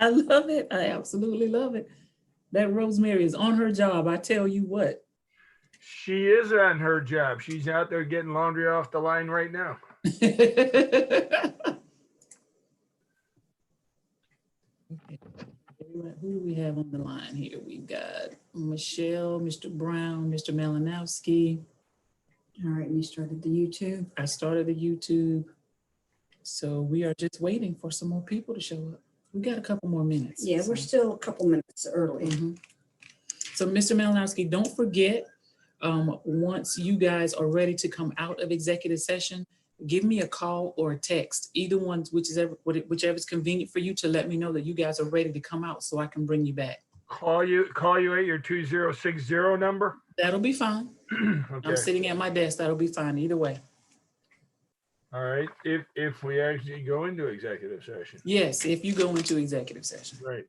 I love it. I absolutely love it. That Rosemary is on her job. I tell you what. She is on her job. She's out there getting laundry off the line right now. Who do we have on the line here? We've got Michelle, Mr. Brown, Mr. Malinowski. All right, you started the YouTube. I started the YouTube. So we are just waiting for some more people to show up. We got a couple more minutes. Yeah, we're still a couple minutes early. Mm-hmm. So Mr. Malinowski, don't forget, once you guys are ready to come out of executive session, give me a call or a text, either one, whichever is convenient for you, to let me know that you guys are ready to come out so I can bring you back. Call you at your 2060 number. That'll be fine. Okay. I'm sitting at my desk. That'll be fine either way. All right. If we actually go into executive session. Yes, if you go into executive session. Right.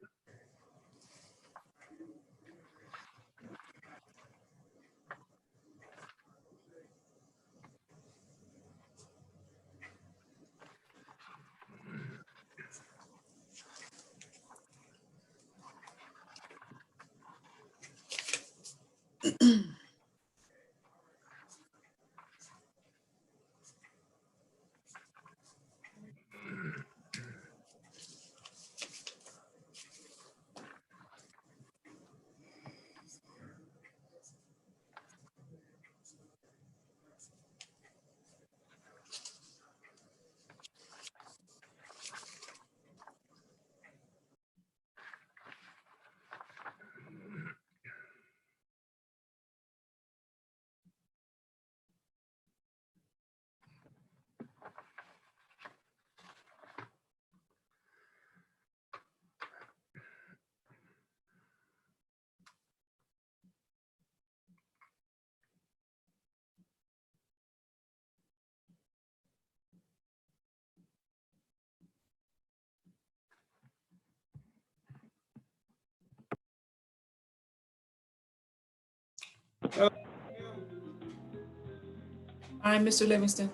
Hi, Mr. Livingston.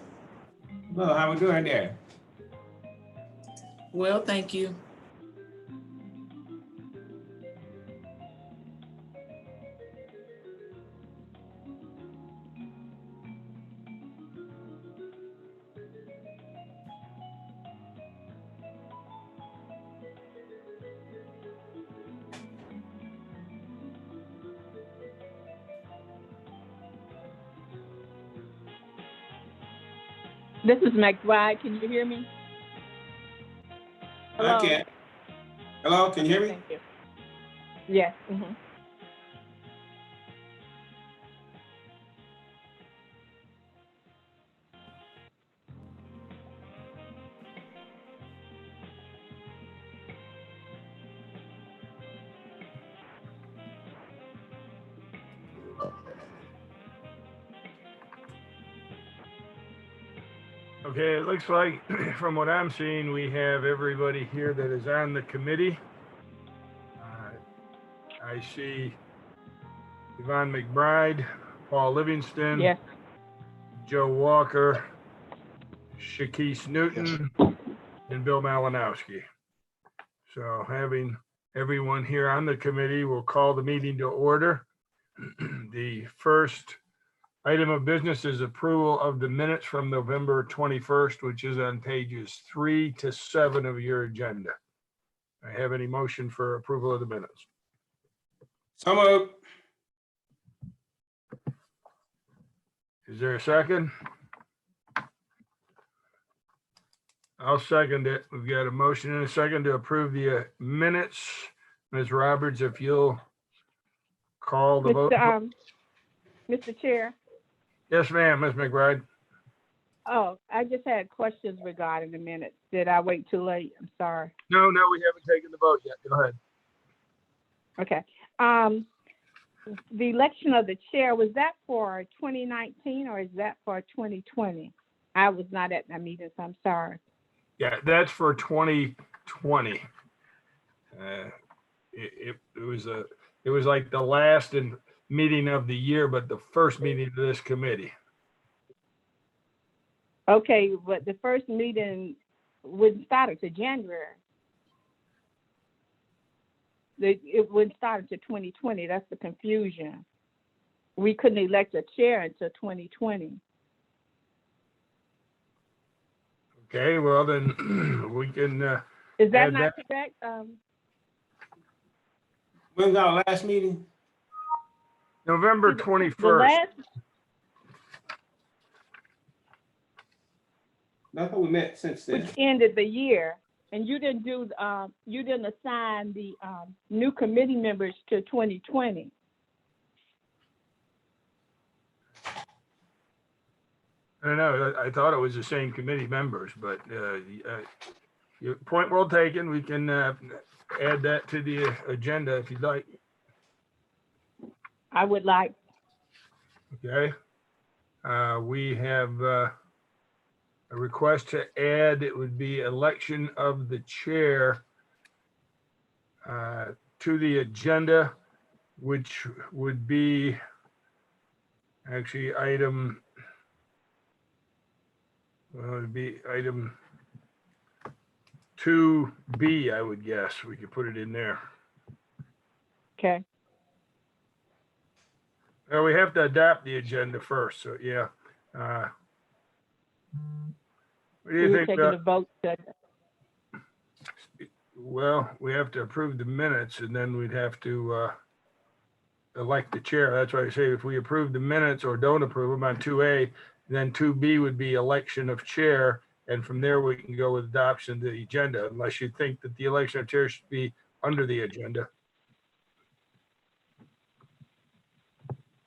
Well, how we doing there? Well, thank you. This is McBride. Can you hear me? Hello? I can. Hello, can you hear me? Thank you. Yes. Mm-hmm. Okay, it looks like from what I'm seeing, we have everybody here that is on the committee. I see Yvonne McBride, Paul Livingston, Yes. Joe Walker, Shakese Newton, and Bill Malinowski. So having everyone here on the committee, we'll call the meeting to order. The first item of business is approval of the minutes from November 21st, which is on pages 3 to 7 of your agenda. I have any motion for approval of the minutes? So moved. Is there a second? I'll second it. We've got a motion and a second to approve the minutes. Ms. Roberts, if you'll call the vote. Mr. Chair. Yes, ma'am, Ms. McBride. Oh, I just had questions regarding the minutes. Did I wait too late? I'm sorry. No, we haven't taken the vote yet. Go ahead. Okay. The election of the chair, was that for 2019 or is that for 2020? I was not at that meeting, so I'm sorry. Yeah, that's for 2020. It was like the last meeting of the year, but the first meeting of this committee. Okay, but the first meeting wouldn't start until January. it wouldn't start until 2020. That's the confusion. We couldn't elect a chair until 2020. Okay, well then we can, Is that add not that. correct? When's our last meeting? November The 21st. last, That's what we met since then. which ended the year, and you didn't assign the new committee members to 2020. I don't know, I thought it was the same committee members, but your point well taken. We can add that to the agenda if you'd like. I would like, Okay. We have a request to add, it would be election of the chair to the agenda, which would be actually item, well, it'd be item 2B, I would guess. We could put it in there. okay. Well, we have to adopt the agenda first, so yeah. What do you We're think? taking a vote. Well, we have to approve the minutes and then we'd have to elect the chair. That's why I say if we approve the minutes or don't approve them on 2A, then 2B would be election of chair. And from there, we can go with adoption of the agenda, unless you think that the election of chair should be under the agenda.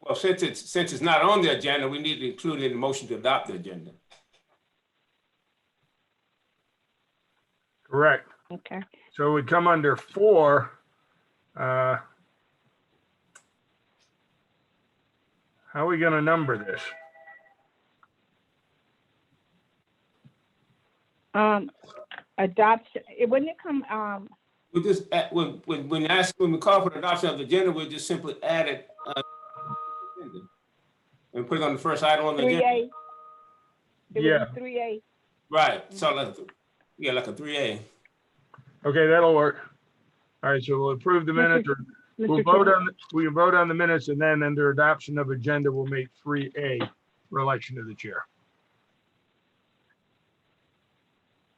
Well, since it's not on the agenda, we need to include it in the motion to adopt the agenda. Correct. Okay. So it would come under 4. How are we going to number this? Adoption, wouldn't it come, We just, when we call for the adoption of the agenda, we just simply add it. And put it on the first item on the agenda. 3A? It Yeah. would be 3A. Right, so like, yeah, like a 3A. Okay, that'll work. All right, so we'll approve the minutes or we'll Mr. vote Chair. on, we can vote on the minutes and then under adoption of agenda, we'll make 3A for election of the chair.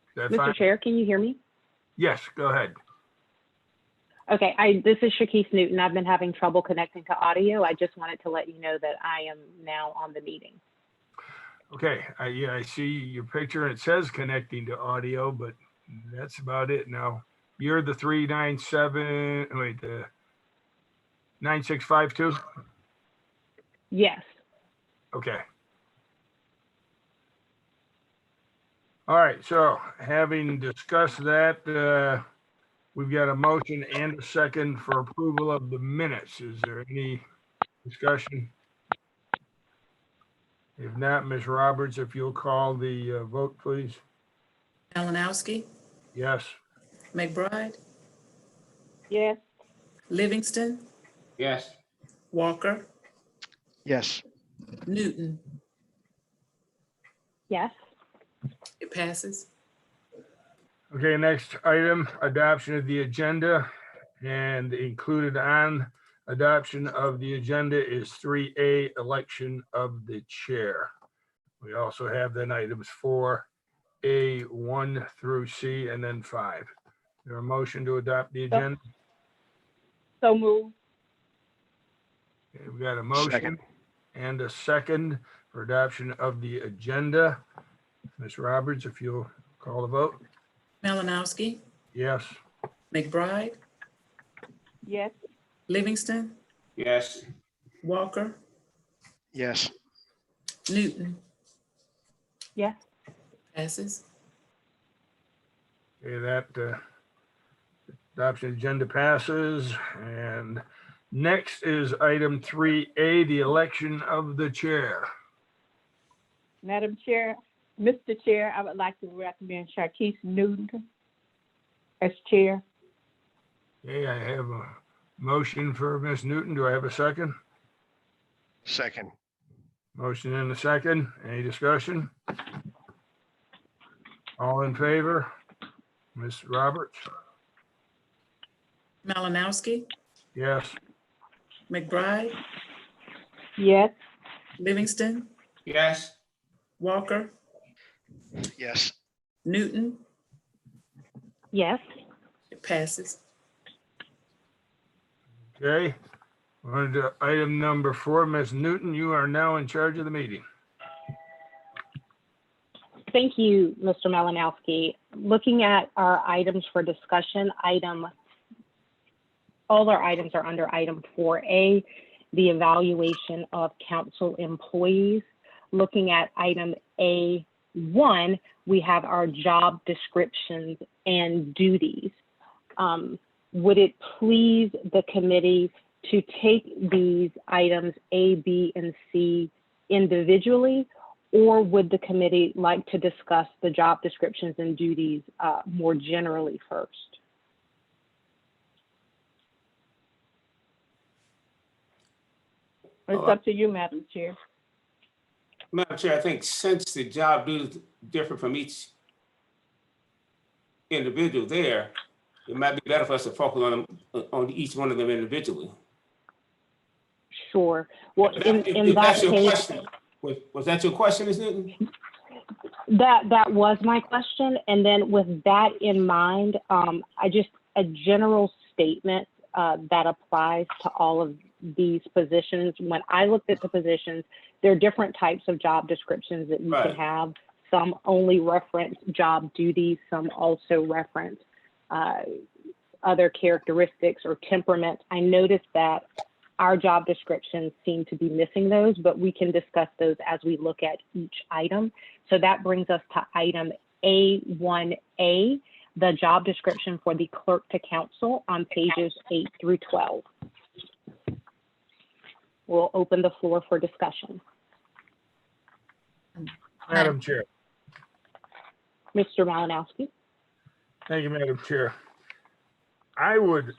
Is that fine? Mr. Chair, can you hear me? Yes, go ahead. Okay, this is Shakise Newton. I've been having trouble connecting to audio. I just wanted to let you know that I am now on the meeting. Okay, yeah, I see your picture and it says connecting to audio, but that's about it. Now, you're the 397, wait, the 9652? Yes. Okay. All right, so having discussed that, we've got a motion and a second for approval of the minutes. Is there any discussion? If not, Ms. Roberts, if you'll call the vote, please. Malinowski, Yes. McBride, Yes, Livingston, Yes, Walker, Yes. Newton. Yes. It passes. Okay, next item, adoption of the agenda, and included on adoption of the agenda is 3A, election of the chair. We also have then items 4A, 1 through C, and then 5. There a motion to adopt the agenda? so move. Okay, we've got a motion Second. and a second for adoption of the agenda. Ms. Roberts, if you'll call the vote. Malinowski, Yes. McBride, Yes, Livingston, yes, Walker, Yes. Newton. Yes. Passes. Okay, that adoption agenda passes. And next is item 3A, the election of the chair. Madam Chair, Mr. Chair, I would like to recommend Shakise Newton as chair. Okay, I have a motion for Ms. Newton. Do I have a second? Second. Motion and a second. Any discussion? All in favor? Ms. Roberts? Malinowski, Yes. McBride, Yes. Livingston, Yes. Walker, Yes. Newton. Yes. It passes. Okay. On to item number 4, Ms. Newton, you are now in charge of the meeting. Thank you, Mr. Malinowski. Looking at our items for discussion, all our items are under item 4A, the evaluation of council employees. Looking at item A1, we have our job descriptions and duties. Would it please the committee to take these items A, B, and C individually, or would the committee like to discuss the job descriptions and duties more generally first? It's up to you, Madam Chair. Madam Chair, I think since the job duties differ from each individual there, it might be better for us to focus on each one of them individually. Sure. Well, in If that that's your case, question, was that your question, Ms. Newton? that was my question. And then with that in mind, a general statement that applies to all of these positions. When I looked at the positions, there are different types of job descriptions that you can have. Some only reference job duties, some also reference other characteristics or temperament. I noticed that our job descriptions seem to be missing those, but we can discuss those as we look at each item. So that brings us to item A1A, the job description for the clerk to council on pages 8 through 12. We'll open the floor for discussion. Madam Chair. Mr. Malinowski. Thank you, Madam Chair. I would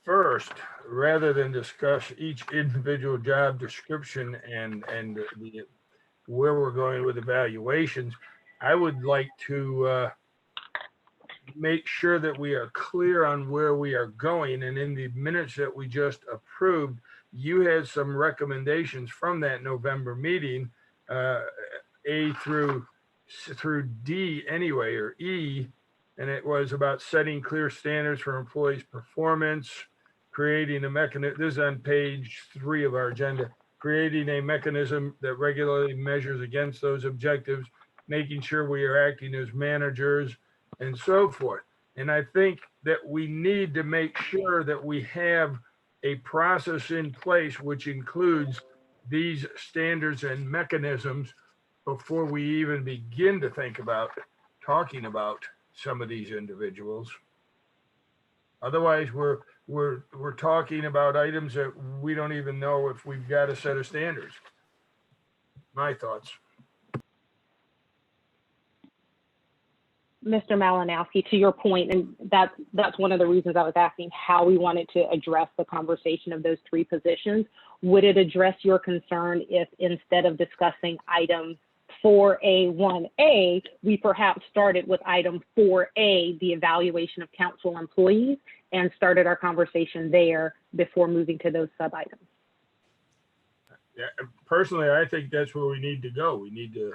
first, rather than discuss each individual job description and where we're going with evaluations, I would like to make sure that we are clear on where we are going. And in the minutes that we just approved, you had some recommendations from that November meeting, A through D anyway, or E, and it was about setting clear standards for employees' performance, creating a mechanism, this is on page 3 of our agenda, creating a mechanism that regularly measures against those objectives, making sure we are acting as managers, and so forth. And I think that we need to make sure that we have a process in place which includes these standards and mechanisms before we even begin to think about talking about some of these individuals. Otherwise, we're talking about items that we don't even know if we've got a set of standards. My thoughts. Mr. Malinowski, to your point, and that's one of the reasons I was asking how we wanted to address the conversation of those 3 positions. Would it address your concern if instead of discussing item 4A1A, we perhaps started with item 4A, the evaluation of council employees, and started our conversation there before moving to those sub-items? Yeah, personally, I think that's where we need to go. We need to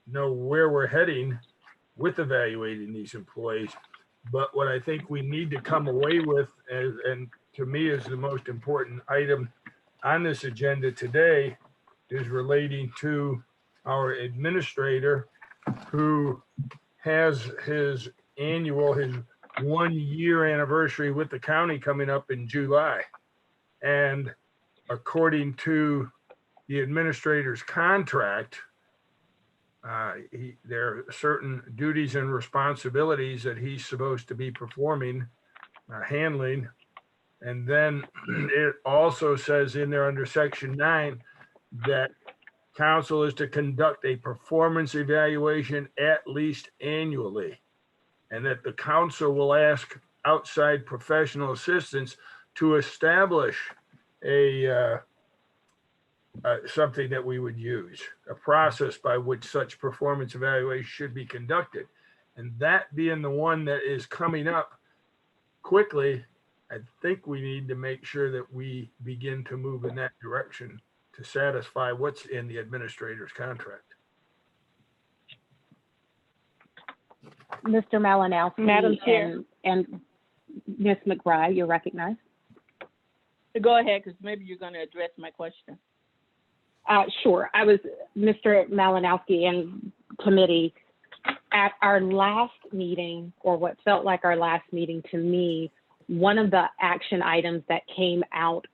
know where we're heading with evaluating these employees. But what I think we need to come away with, and to me is the most important item on this agenda today, is relating to our administrator, who has his 1-year anniversary with the county coming up in July. And according to the administrator's contract, there are certain duties and responsibilities that he's supposed to be performing, handling. And then it also says in there under section 9 that council is to conduct a performance evaluation at least annually, and that the council will ask outside professional assistance to establish something that we would use, a process by which such performance evaluation should be conducted. And that being the one that is coming up quickly I think we need to make sure that we begin to move in that direction to satisfy what's in the administrator's contract. Mr. Malinowski Madam Chair. and Ms. McBride, you're recognized. Go ahead, because maybe you're going to address my question. Sure. I was Mr. Malinowski and committee at our last meeting, or what felt like our last meeting to me. One of the action items that came out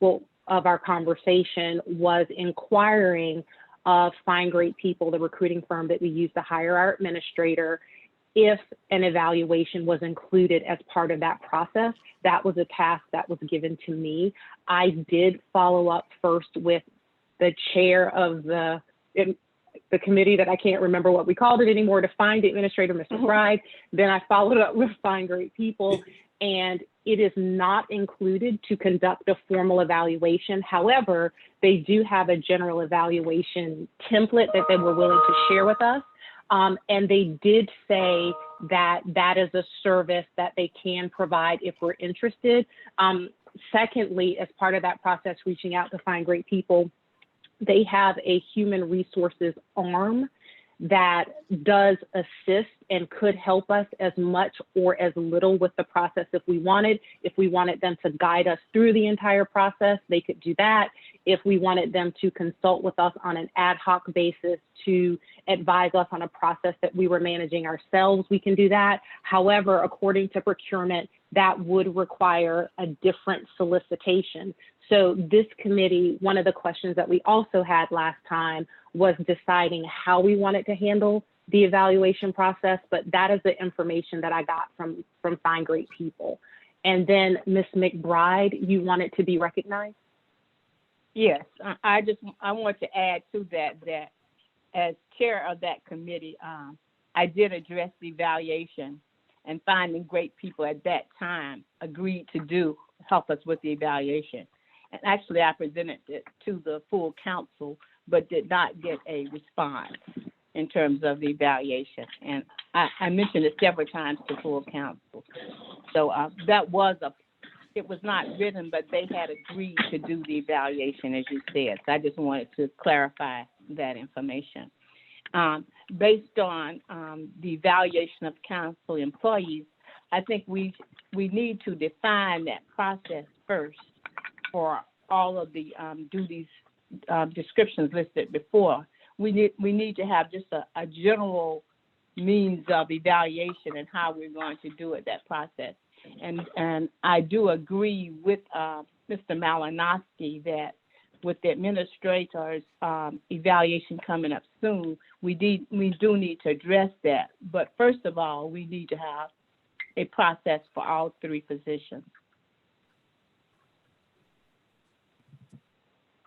of our conversation was inquiring of Find Great People, the recruiting firm that we use to hire our administrator, if an evaluation was included as part of that process. That was a task that was given to me. I did follow up first with the chair of the committee that I can't remember what we called it anymore, to find the administrator, Mr. Bride. Then I followed up with Find Great People, and it is not included to conduct a formal evaluation. However, they do have a general evaluation template that they were willing to share with us. And they did say that that is a service that they can provide if we're interested. Secondly, as part of that process, reaching out to Find Great People, they have a human resources arm that does assist and could help us as much or as little with the process if we wanted. If we wanted them to guide us through the entire process, they could do that. If we wanted them to consult with us on an ad hoc basis to advise us on a process that we were managing ourselves, we can do that. However, according to procurement, that would require a different solicitation. So this committee, one of the questions that we also had last time was deciding how we wanted to handle the evaluation process, but that is the information that I got from Find Great People. And then Ms. McBride, you wanted to be recognized? Yes, I want to add to that as chair of that committee, I did address the evaluation, and Finding Great People at that time agreed to help us with the evaluation. And actually, I presented it to the full council, but did not get a response in terms of the evaluation. And I mentioned it several times to full council. So it was not written, but they had agreed to do the evaluation, as you said. So I just wanted to clarify that information. Based on the evaluation of council employees, I think we need to define that process first for all of the duties descriptions listed before. We need to have just a general means of evaluation and how we're going to do it, that process. And I do agree with Mr. Malinowski that with the administrator's evaluation coming up soon, we do need to address that. But first of all, we need to have a process for all three positions.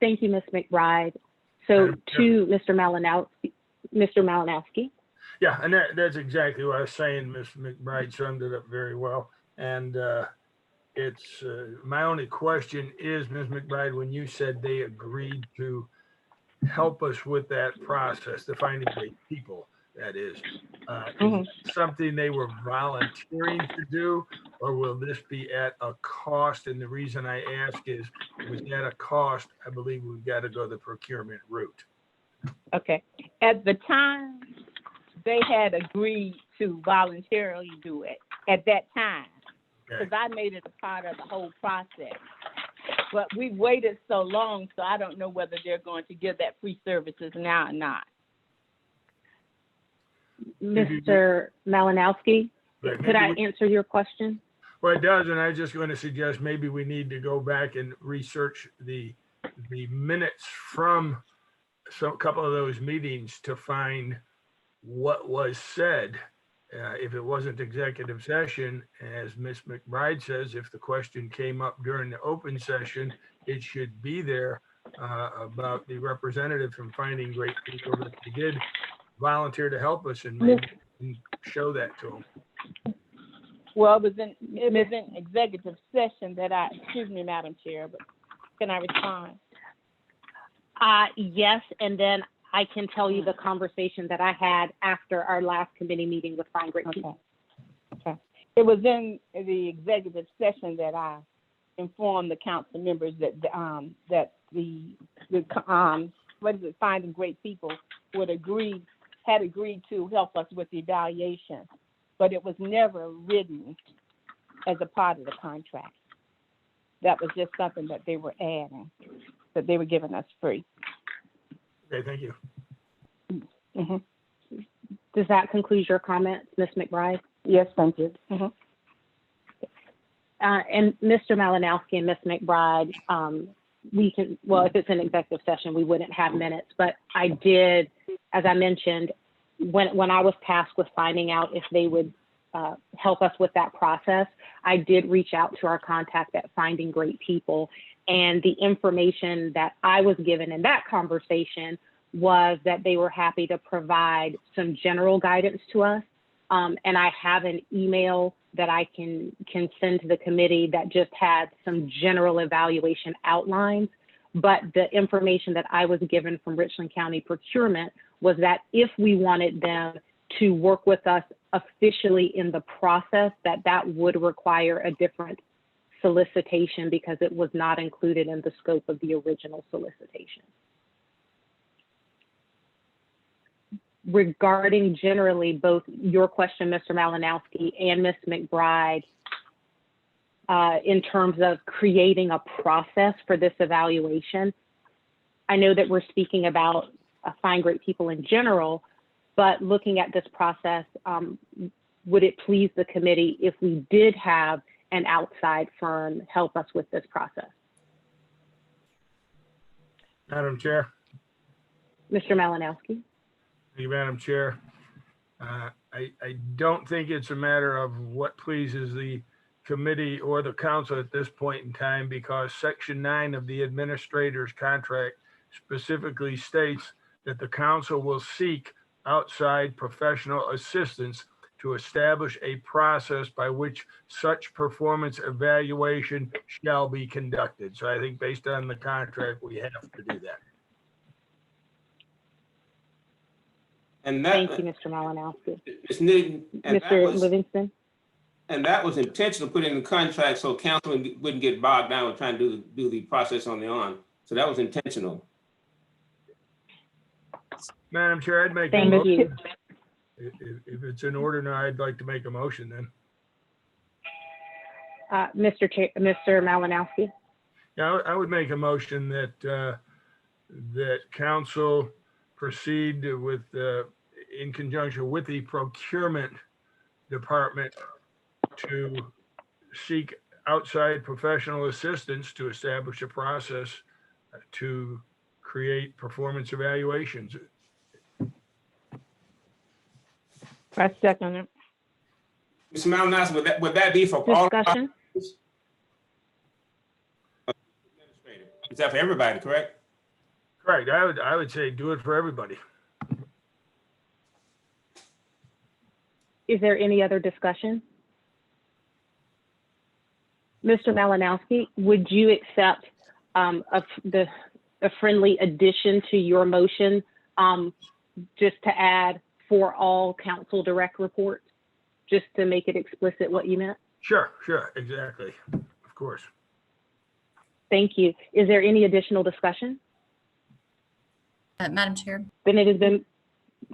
Thank you, Ms. McBride. So to Mr. Malinowski. Yeah, and that's exactly what I was saying. Ms. McBride summed it up very well. And it's my only question is, Ms. McBride, when you said they agreed to help us with that process, the Finding Great People, that is it something they were volunteering to do, or will this be at a cost? And the reason I ask is, if it's at a cost, I believe we've got to go the procurement route. Okay. At the time, they had agreed to voluntarily do it at that time, because I made it a part of the whole process. But we waited so long, so I don't know whether they're going to give that free services now or not. Mr. Malinowski, could I answer your question? Well, it does, and I was just going to suggest maybe we need to go back and research the minutes from a couple of those meetings to find what was said. If it wasn't executive session, as Ms. McBride says, if the question came up during the open session, it should be there about the representative from Finding Great People that they did volunteer to help us, and maybe show that to them. Well, it was in executive session that excuse me, Madam Chair, but can I respond? Yes, and then I can tell you the conversation that I had after our last committee meeting with Find Great People. Okay. It was in the executive session that I informed the council members that Finding Great People had agreed to help us with the evaluation, but it was never written as a part of the contract. That was just something that they were adding, that they were giving us free. Okay, thank you. Mm-hmm. Does that conclude your comments, Ms. McBride? Yes, thank you. Mm-hmm. And Mr. Malinowski and Ms. McBride, if it's an executive session, we wouldn't have minutes, but I did, as I mentioned, when I was tasked with finding out if they would help us with that process, I did reach out to our contact at Finding Great People, and the information that I was given in that conversation was that they were happy to provide some general guidance to us. And I have an email that I can send to the committee that just had some general evaluation outlines. But the information that I was given from Richland County Procurement was that if we wanted them to work with us officially in the process, that would require a different solicitation because it was not included in the scope of the original solicitation. Regarding generally both your question, Mr. Malinowski, and Ms. McBride, in terms of creating a process for this evaluation, I know that we're speaking about Find Great People in general, but looking at this process, would it please the committee if we did have an outside firm help us with this process? Madam Chair. Mr. Malinowski? Thank you, Madam Chair. I don't think it's a matter of what pleases the committee or the council at this point in time, because Section 9 of the administrator's contract specifically states that the council will seek outside professional assistance to establish a process by which such performance evaluation shall be conducted. So I think based on the contract, we have to do that. And that, Thank you, Mr. Malinowski. Ms. Newton, and Mr. Livingston? and that was intentional, put in the contract so council wouldn't get bogged down with trying to do the process on their own. So that was intentional. Madam Chair, I'd make a Thank motion. you. If it's in order now, I'd like to make a motion then. Mr. Malinowski? Yeah, I would make a motion that that council proceed with, in conjunction with the procurement department, to seek outside professional assistance to establish a process to create performance evaluations. I second it. Mr. Malinowski, would that be for all? Discussion? Is that for everybody, correct? Correct. I would say do it for everybody. Is there any other discussion? Mr. Malinowski, would you accept a friendly addition to your motion, just to add for all council direct reports, just to make it explicit what you meant? Sure, exactly. Of course. Thank you. Is there any additional discussion? Madam Chair, Then it has been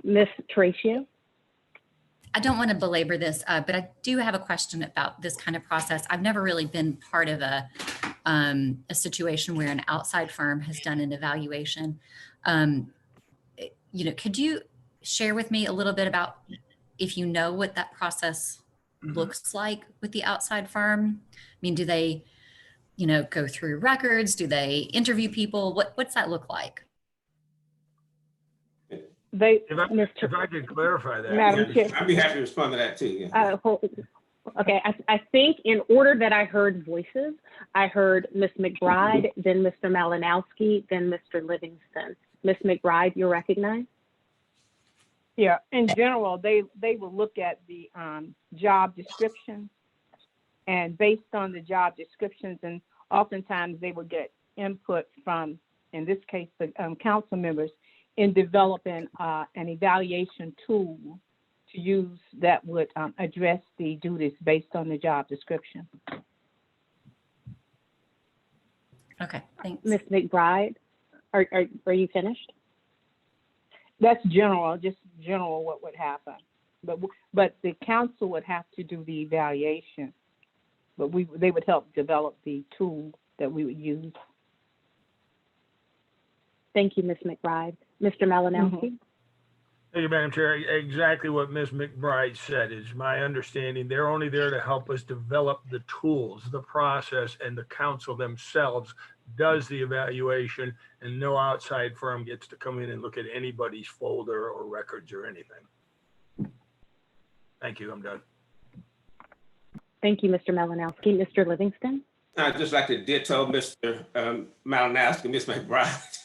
Ms. Terratio. I don't want to belabor this, but I do have a question about this kind of process. I've never really been part of a situation where an outside firm has done an evaluation. Could you share with me a little bit about if you know what that process looks like with the outside firm? I mean, do they, go through records? Do they interview people? What's that look like? If I could clarify that. Madam Chair. I'd be happy to respond to that too. Yeah. Okay, I think in order that I heard voices, I heard Ms. McBride, then Mr. Malinowski, then Mr. Livingston. Ms. McBride, you're recognized. Yeah, in general, they will look at the job description, and based on the job descriptions, and oftentimes they will get input from, in this case, the council members in developing an evaluation tool to use that would address the duties based on the job description. Okay, thanks. Ms. McBride, are you finished? That's general, just general what would happen. But the council would have to do the evaluation. But they would help develop the tool that we would use. Thank you, Ms. McBride. Mr. Malinowski? Thank you, Madam Chair. Exactly what Ms. McBride said is my understanding. They're only there to help us develop the tools, the process, and the council themselves does the evaluation, and no outside firm gets to come in and look at anybody's folder or records or anything. Thank you. I'm done. Thank you, Mr. Malinowski. Mr. Livingston? I'd just like to ditto Mr. Malinowski, Ms. McBride.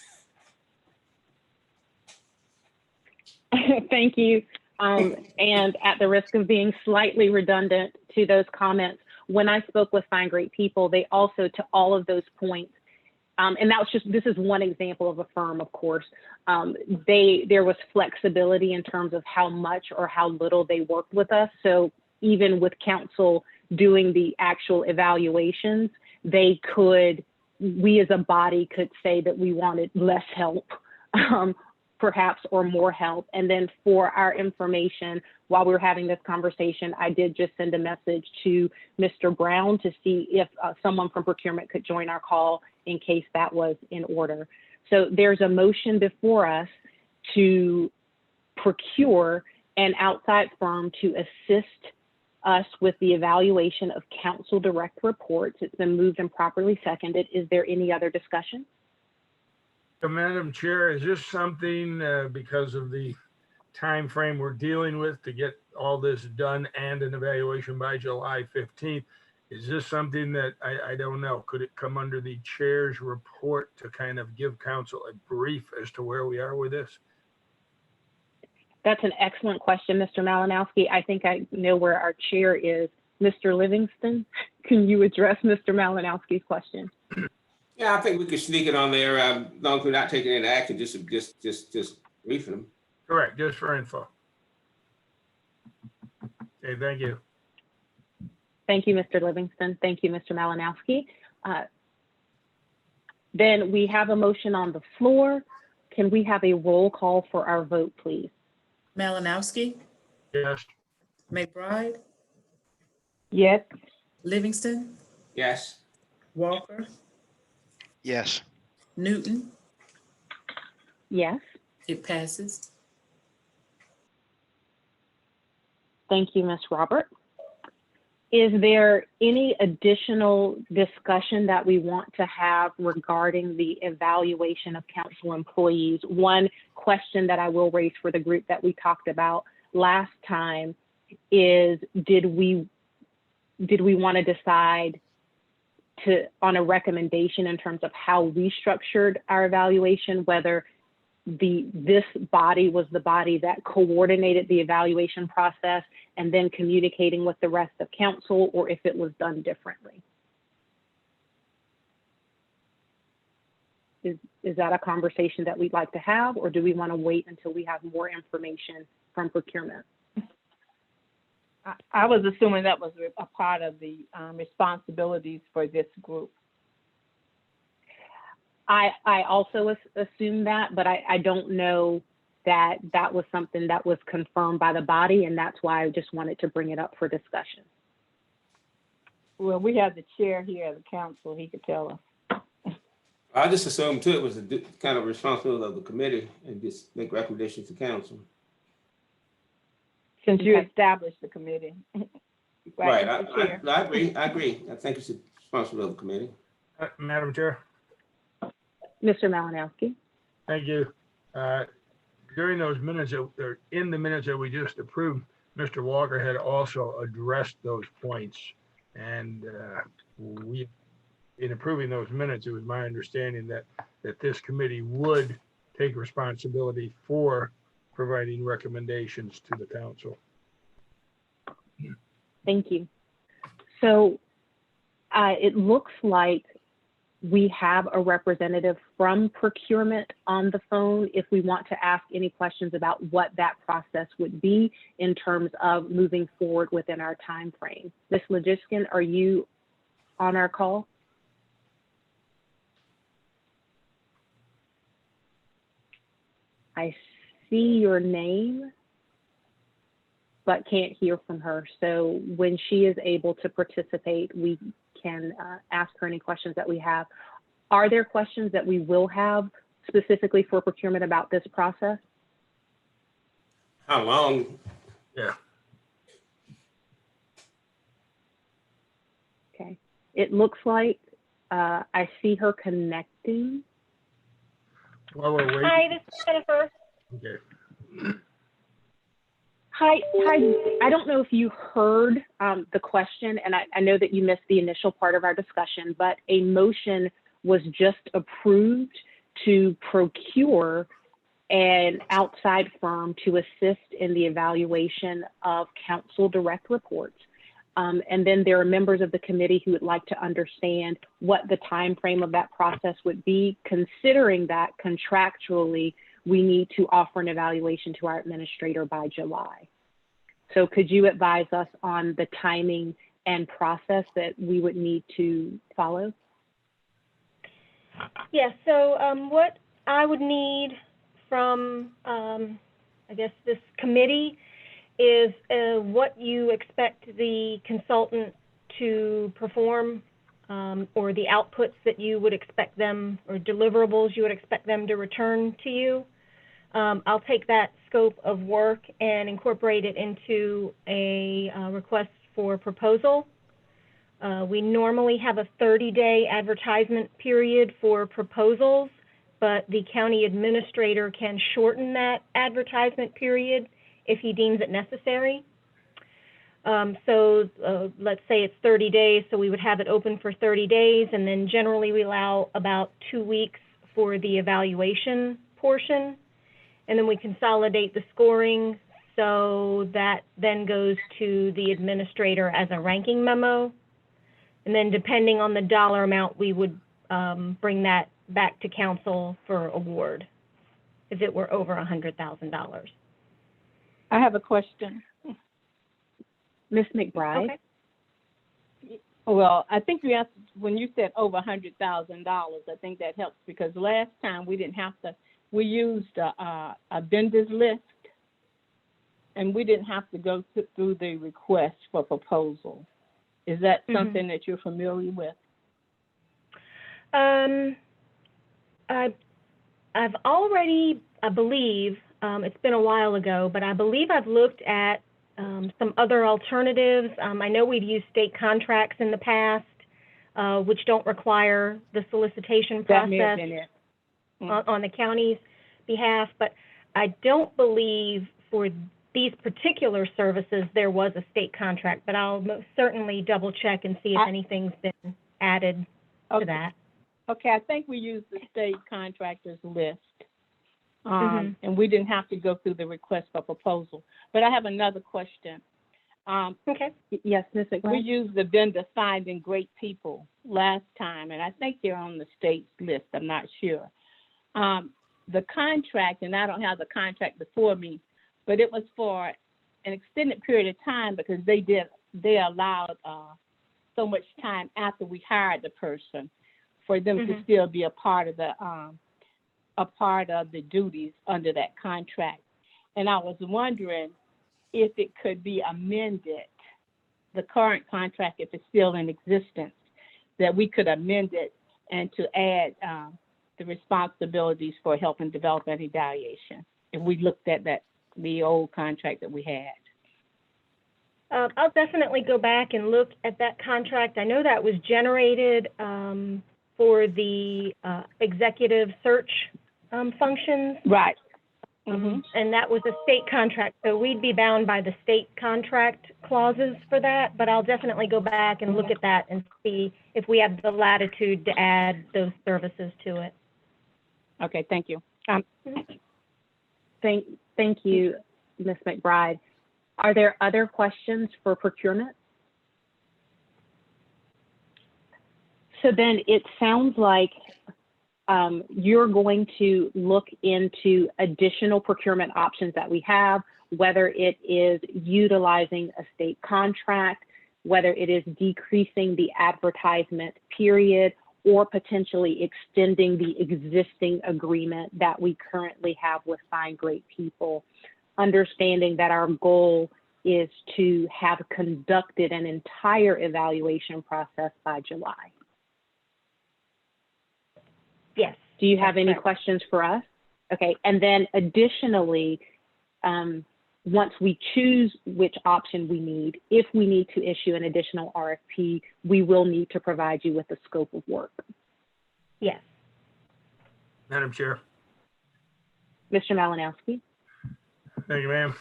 Thank you. And at the risk of being slightly redundant to those comments, when I spoke with Find Great People, they also, to all of those points, and that was just, this is one example of a firm, of course, there was flexibility in terms of how much or how little they worked with us. So even with council doing the actual evaluations, we as a body could say that we wanted less help, perhaps, or more help. And then for our information, while we were having this conversation, I did just send a message to Mr. Brown to see if someone from procurement could join our call in case that was in order. So there's a motion before us to procure an outside firm to assist us with the evaluation of council direct reports. It's been moved and properly seconded. Is there any other discussion? So, Madam Chair, is this something, because of the time frame we're dealing with to get all this done and an evaluation by July 15th, is this something that, I don't know, could it come under the chair's report to kind of give council a brief as to where we are with this? That's an excellent question, Mr. Malinowski. I think I know where our chair is. Mr. Livingston, can you address Mr. Malinowski's question? Yeah, I think we could sneak it on there, as long as we're not taking any action, just briefing them. Correct, just for info. Okay, thank you. Thank you, Mr. Livingston. Thank you, Mr. Malinowski. Then we have a motion on the floor. Can we have a roll call for our vote, please? Malinowski, Yes. McBride, Yes. Livingston, Yes. Walker, Yes. Newton. Yes. It passes. Thank you, Ms. Robert. Is there any additional discussion that we want to have regarding the evaluation of council employees? One question that I will raise for the group that we talked about last time is, did we want to decide on a recommendation in terms of how we structured our evaluation, whether this body was the body that coordinated the evaluation process and then communicating with the rest of council, or if it was done differently? Is that a conversation that we'd like to have, or do we want to wait until we have more information from procurement? I was assuming that was a part of the responsibilities for this group. I also assume that, but I don't know that that was something that was confirmed by the body, and that's why I just wanted to bring it up for discussion. Well, we have the chair here of the council. He could tell us. I just assumed too, it was a kind of responsibility of the committee and just make recommendations to council. Since you Okay. established the committee. Right, Mr. Chair. I agree. I think it's a responsibility of the committee. Madam Chair, Mr. Malinowski. thank you. During those minutes, or in the minutes that we just approved, Mr. Walker had also addressed those points. And in approving those minutes, it was my understanding that this committee would take responsibility for providing recommendations to the council. Thank you. So it looks like we have a representative from procurement on the phone if we want to ask any questions about what that process would be in terms of moving forward within our time frame. Ms. Lajiskin, are you on our call? I see your name, but can't hear from her. So when she is able to participate, we can ask her any questions that we have. Are there questions that we will have specifically for procurement about this process? How long? Yeah. Okay. It looks like I see her connecting. While we're waiting. Hi, this is Jennifer. Okay. Hi. I don't know if you heard the question, and I know that you missed the initial part of our discussion, but a motion was just approved to procure an outside firm to assist in the evaluation of council direct reports. And then there are members of the committee who would like to understand what the time frame of that process would be, considering that contractually we need to offer an evaluation to our administrator by July. So could you advise us on the timing and process that we would need to follow? Yes, so what I would need from, I guess, this committee is what you expect the consultant to perform, or the outputs that you would expect them, or deliverables you would expect them to return to you. I'll take that scope of work and incorporate it into a request for proposal. We normally have a 30-day advertisement period for proposals, but the county administrator can shorten that advertisement period if he deems it necessary. So let's say it's 30 days, so we would have it open for 30 days, and then generally we allow about 2 weeks for the evaluation portion. And then we consolidate the scoring, so that then goes to the administrator as a ranking memo. And then depending on the dollar amount, we would bring that back to council for award if it were over $100,000. I have a question. Ms. McBride? Okay. Well, I think you asked, when you said over $100,000, I think that helps, because last time we didn't have to, we used a vendors list, and we didn't have to go through the request for proposal. Is that something that you're familiar with? I've already, I believe, it's been a while ago, but I believe I've looked at some other alternatives. I know we've used state contracts in the past, which don't require the solicitation process. That may have been it. On the county's behalf, but I don't believe for these particular services there was a state contract, but I'll most certainly double check and see if anything's been added to that. Okay, I think we used the state contractors list, and we didn't have to go through the request for proposal. But I have another question. Okay. Yes, Ms. McBride? We used the vendor finding great people last time, and I think they're on the state list, I'm not sure. The contract, and I don't have the contract before me, but it was for an extended period of time because they allowed so much time after we hired the person for them to still be a part of the duties under that contract. And I was wondering if it could be amended, the current contract, if it's still in existence, that we could amend it and to add the responsibilities for help and development evaluation, if we looked at the old contract that we had. I'll definitely go back and look at that contract. I know that was generated for the executive search functions. Right. And that was a state contract, so we'd be bound by the state contract clauses for that, but I'll definitely go back and look at that and see if we have the latitude to add those services to it. Okay, thank you. Thank you, Ms. McBride. Are there other questions for procurement? So then it sounds like you're going to look into additional procurement options that we have, whether it is utilizing a state contract, whether it is decreasing the advertisement period, or potentially extending the existing agreement that we currently have with Find Great People, understanding that our goal is to have conducted an entire evaluation process by July. Yes. Do you have That's any correct. questions for us? Okay, and then additionally, once we choose which option we need, if we need to issue an additional RFP, we will need to provide you with the scope of work. Yes. Madam Chair. Mr. Malinowski? Thank you, ma'am.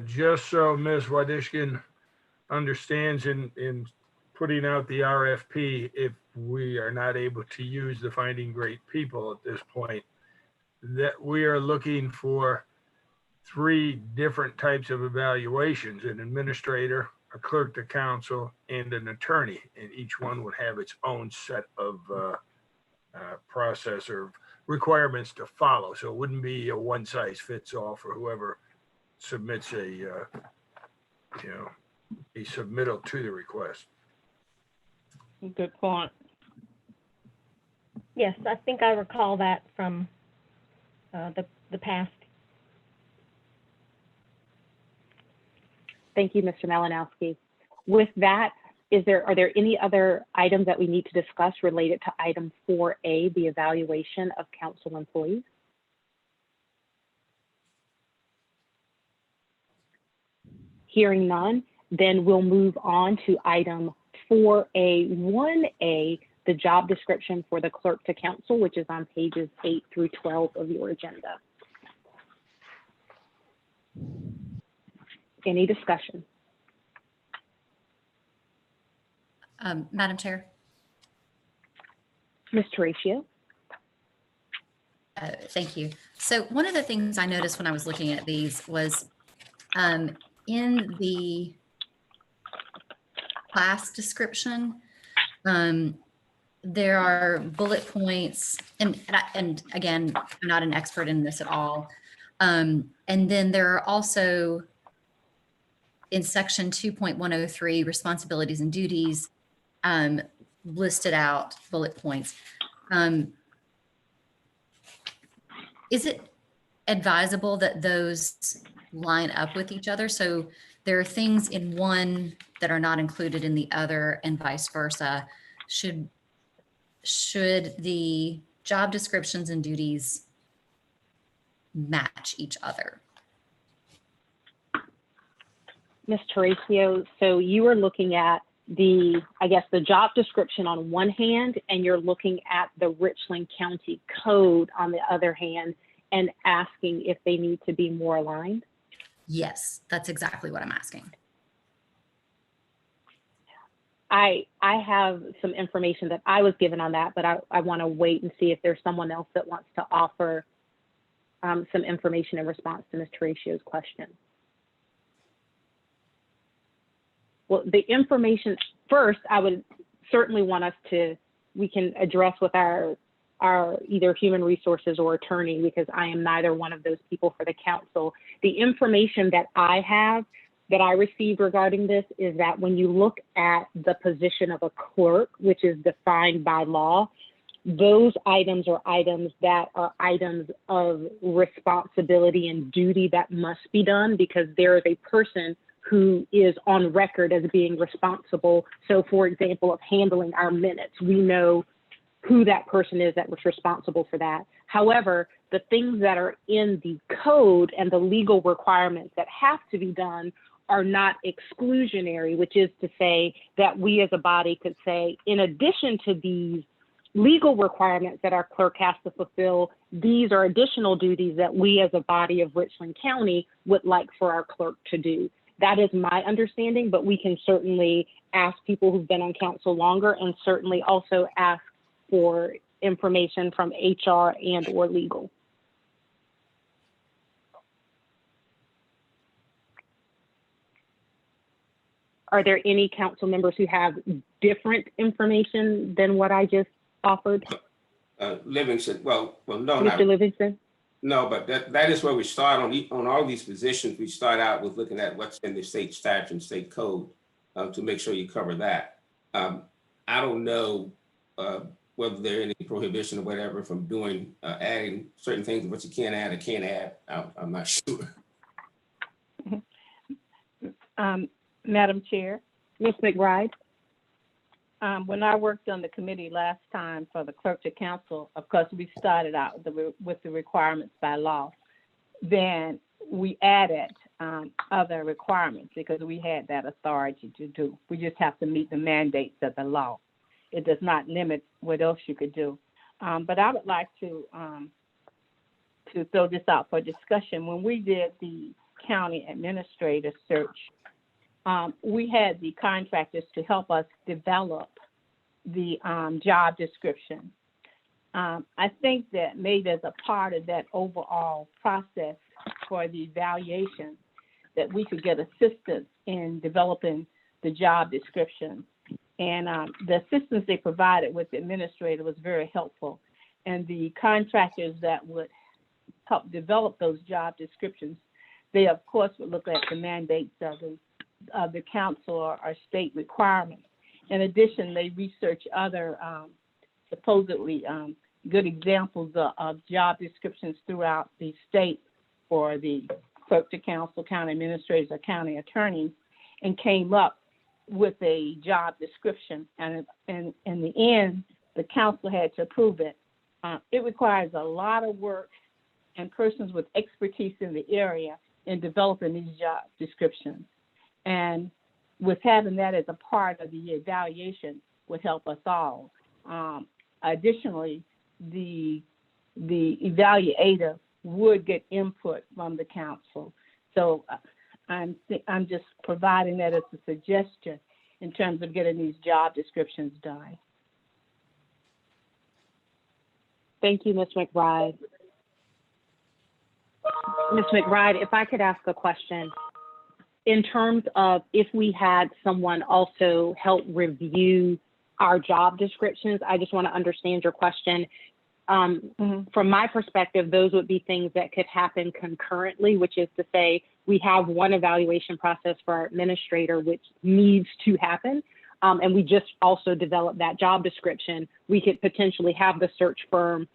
Just so Ms. Wadishkin understands in putting out the RFP, if we are not able to use the Finding Great People at this point, that we are looking for 3 different types of evaluations: an administrator, a clerk to counsel, and an attorney. And each one would have its own set of process or requirements to follow. So it wouldn't be a one size fits all for whoever submits a submittal to the request. Good point. Yes, I think I recall that from the past. Thank you, Mr. Malinowski. With that, are there any other items that we need to discuss related to item 4A, the evaluation of council employees? Hearing none, then we'll move on to item 4A1A, the job description for the clerk to council, which is on pages 8 through 12 of your agenda. Any discussion? Madam Chair. Ms. Terratio? Thank you. So one of the things I noticed when I was looking at these was in the class description, there are bullet points, and again, I'm not an expert in this at all. And then there are also in section 2.103, responsibilities and duties, listed out bullet points. Is it advisable that those line up with each other? So there are things in one that are not included in the other and vice versa. Should the job descriptions and duties match each other? Ms. Terratio, so you are looking at the job description on one hand, and you're looking at the Richland County Code on the other hand, and asking if they need to be more aligned? Yes, that's exactly what I'm asking. I have some information that I was given on that, but I want to wait and see if there's someone else that wants to offer some information in response to Ms. Terratio's question. Well, the information first, I would certainly want us to, we can address with our either human resources or attorney, because I am neither one of those people for the council. The information that I have, that I received regarding this, is that when you look at the position of a clerk, which is defined by law, those items are items that are items of responsibility and duty that must be done, because there is a person who is on record as being responsible. So for example, of handling our minutes, we know who that person is that was responsible for that. However, the things that are in the code and the legal requirements that have to be done are not exclusionary, which is to say that we as a body could say, in addition to these legal requirements that our clerk has to fulfill, these are additional duties that we as a body of Richland County would like for our clerk to do. That is my understanding, but we can certainly ask people who've been on council longer, and certainly also ask for information from HR and or legal. Are there any council members who have different information than what I just offered? Livingston, well, no, not Mr. Livingston? no, but that is where we start on all these positions. We start out with looking at what's in the state statute and state code to make sure you cover that. I don't know whether there are any prohibition or whatever from doing adding certain things, what you can add or can't add. I'm not sure. Madam Chair, Ms. McBride? when I worked on the committee last time for the clerk to council, of course, we started out with the requirements by law. Then we added other requirements because we had that authority to do. We just have to meet the mandates of the law. It does not limit what else you could do. But I would like to throw this out for discussion. When we did the county administrator search, we had the contractors to help us develop the job description. I think that maybe as a part of that overall process for the evaluation, that we could get assistance in developing the job description. And the assistance they provided with the administrator was very helpful. And the contractors that would help develop those job descriptions, they of course would look at the mandates of the council or state requirements. In addition, they research other supposedly good examples of job descriptions throughout the state for the clerk to council, county administrators, or county attorneys, and came up with a job description. And in the end, the council had to approve it. It requires a lot of work and persons with expertise in the area in developing these job descriptions. And with having that as a part of the evaluation would help us all. Additionally, the evaluator would get input from the council. So I'm just providing that as a suggestion in terms of getting these job descriptions done. Thank you, Ms. McBride. Ms. McBride, if I could ask a question. In terms of if we had someone also help review our job descriptions, I just want to understand your question. From my perspective, those would be things that could happen concurrently, which is to say we have one evaluation process for our administrator, which needs to happen. And we just also developed that job description. We could potentially have the search firm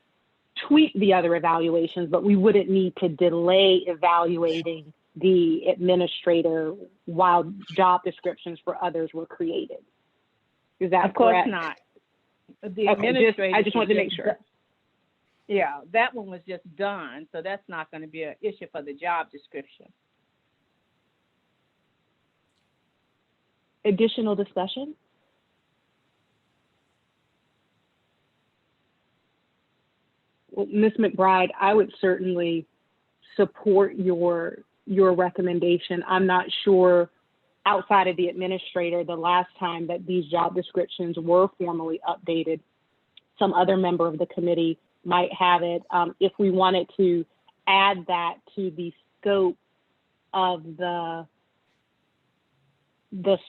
tweak the other evaluations, but we wouldn't need to delay evaluating the administrator while job descriptions for others were created. Is that correct? Of course not. The administrator. I just wanted to make sure. Yeah, that one was just done, so that's not going to be an issue for the job description. Additional discussion? Well, Ms. McBride, I would certainly support your recommendation. I'm not sure outside of the administrator, the last time that these job descriptions were formally updated, some other member of the committee might have it. If we wanted to add that to the scope of the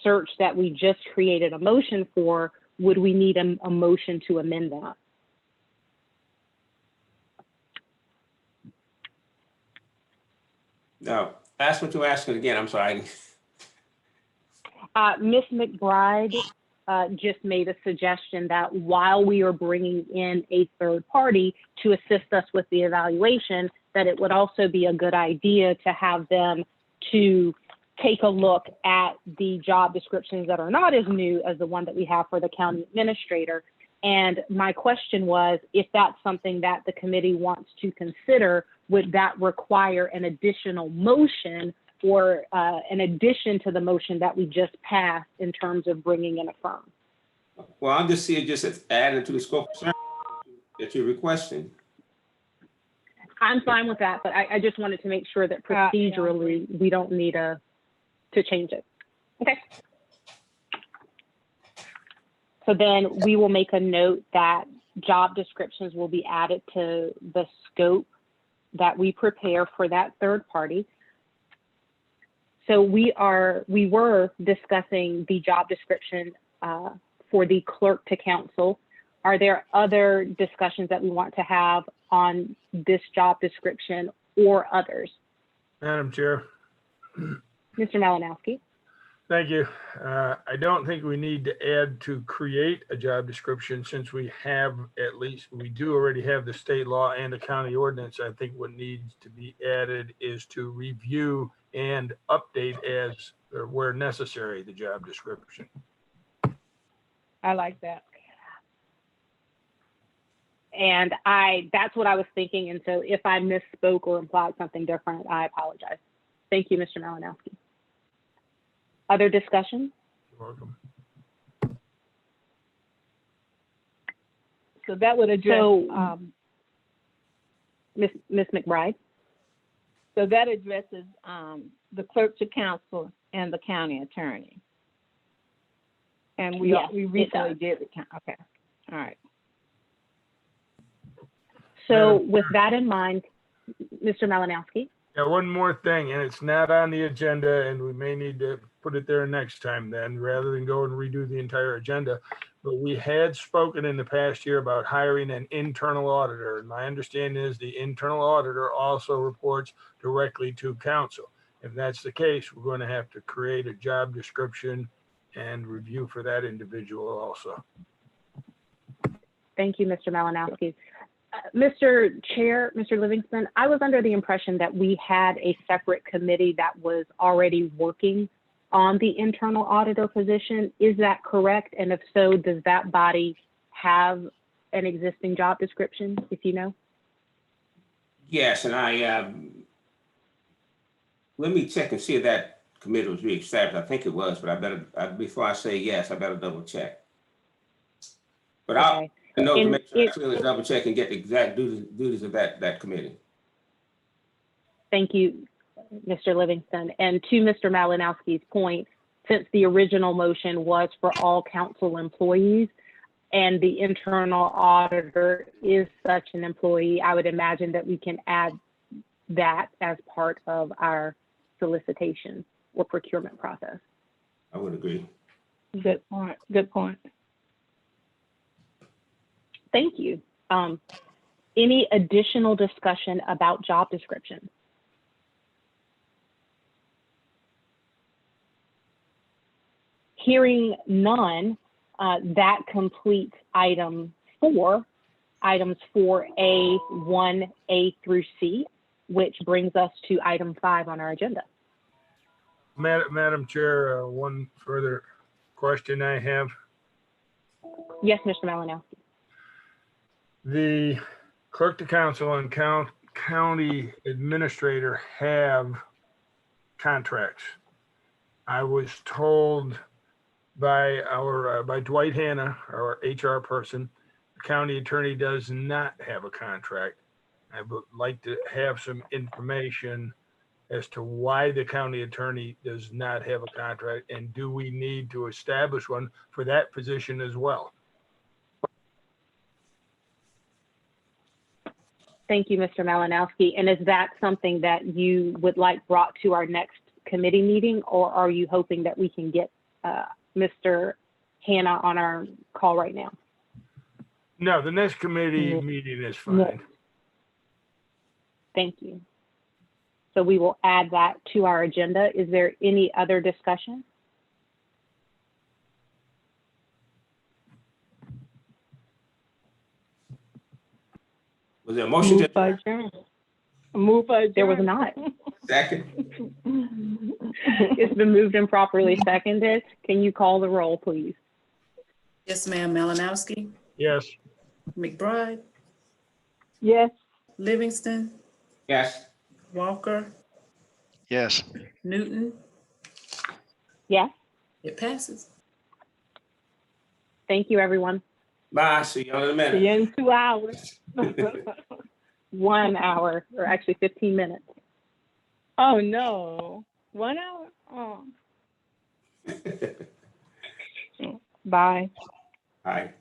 search that we just created a motion for, would we need a motion to amend that? No, ask what you're asking again. I'm sorry. Ms. McBride just made a suggestion that while we are bringing in a third party to assist us with the evaluation, that it would also be a good idea to have them to take a look at the job descriptions that are not as new as the one that we have for the county administrator. And my question was, if that's something that the committee wants to consider, would that require an additional motion or an addition to the motion that we just passed in terms of bringing in a firm? Well, I'm just seeing just as added to the scope of service that you're requesting. I'm fine with that, but I just wanted to make sure that procedurally we don't need to change it. Okay. So then we will make a note that job descriptions will be added to the scope that we prepare for that third party. So we were discussing the job description for the clerk to council. Are there other discussions that we want to have on this job description or others? Madam Chair, Mr. Malinowski? thank you. I don't think we need to add to create a job description since we do already have the state law and the county ordinance. I think what needs to be added is to review and update as or where necessary the job description. I like that. And that's what I was thinking. And so if I misspoke or implied something different, I apologize. Thank you, Mr. Malinowski. Other discussion? You're welcome. So that would address, So, Ms. McBride? so that addresses the clerk to council and the county attorney. And we Yes, it recently does. did the okay, all right. So with that in mind, Mr. Malinowski? Yeah, one more thing, and it's not on the agenda, and we may need to put it there next time then, rather than go and redo the entire agenda. But we had spoken in the past year about hiring an internal auditor. And my understanding is the internal auditor also reports directly to council. If that's the case, we're going to have to create a job description and review for that individual also. Thank you, Mr. Malinowski. Mr. Chair, Mr. Livingston, I was under the impression that we had a separate committee that was already working on the internal auditor position. Is that correct? And if so, does that body have an existing job description, if you know? Yes, and let me check and see if that committee was reestablished. I think it was, but before I say yes, I better double check. But Okay. I'll know to And make sure I clearly double check and get the exact duties of that committee. Thank you, Mr. Livingston. And to Mr. Malinowski's point, since the original motion was for all council employees and the internal auditor is such an employee, I would imagine that we can add that as part of our solicitation or procurement process. I would agree. Good point, good point. Thank you. Any additional discussion about job descriptions? Hearing none, that completes items 4A, 1A through C, which brings us to item 5 on our agenda. Madam Chair, one further question I have. Yes, Mr. Malinowski. The clerk to council and county administrator have contracts. I was told by by Dwight Hanna, our HR person, the county attorney does not have a contract. I would like to have some information as to why the county attorney does not have a contract, and do we need to establish one for that position as well? Thank you, Mr. Malinowski. And is that something that you would like brought to our next committee meeting, or are you hoping that we can get Mr. Hanna on our call right now? No, the next committee meeting is fine. Thank you. So we will add that to our agenda. Is there any other discussion? Was there a motion to adjourn? Move for adjourn. There was not. second? It's been moved and properly seconded. Can you call the roll, please? Yes, ma'am. Malinowski, Yes. McBride, Yes. Livingston, Yes. Walker, Yes. Newton. Yes. It passes. Thank you, everyone. Bye. See you in a minute. See you in 2 hours. 1 hour, or actually 15 minutes. Oh, no. 1 hour? Oh. Bye. All right.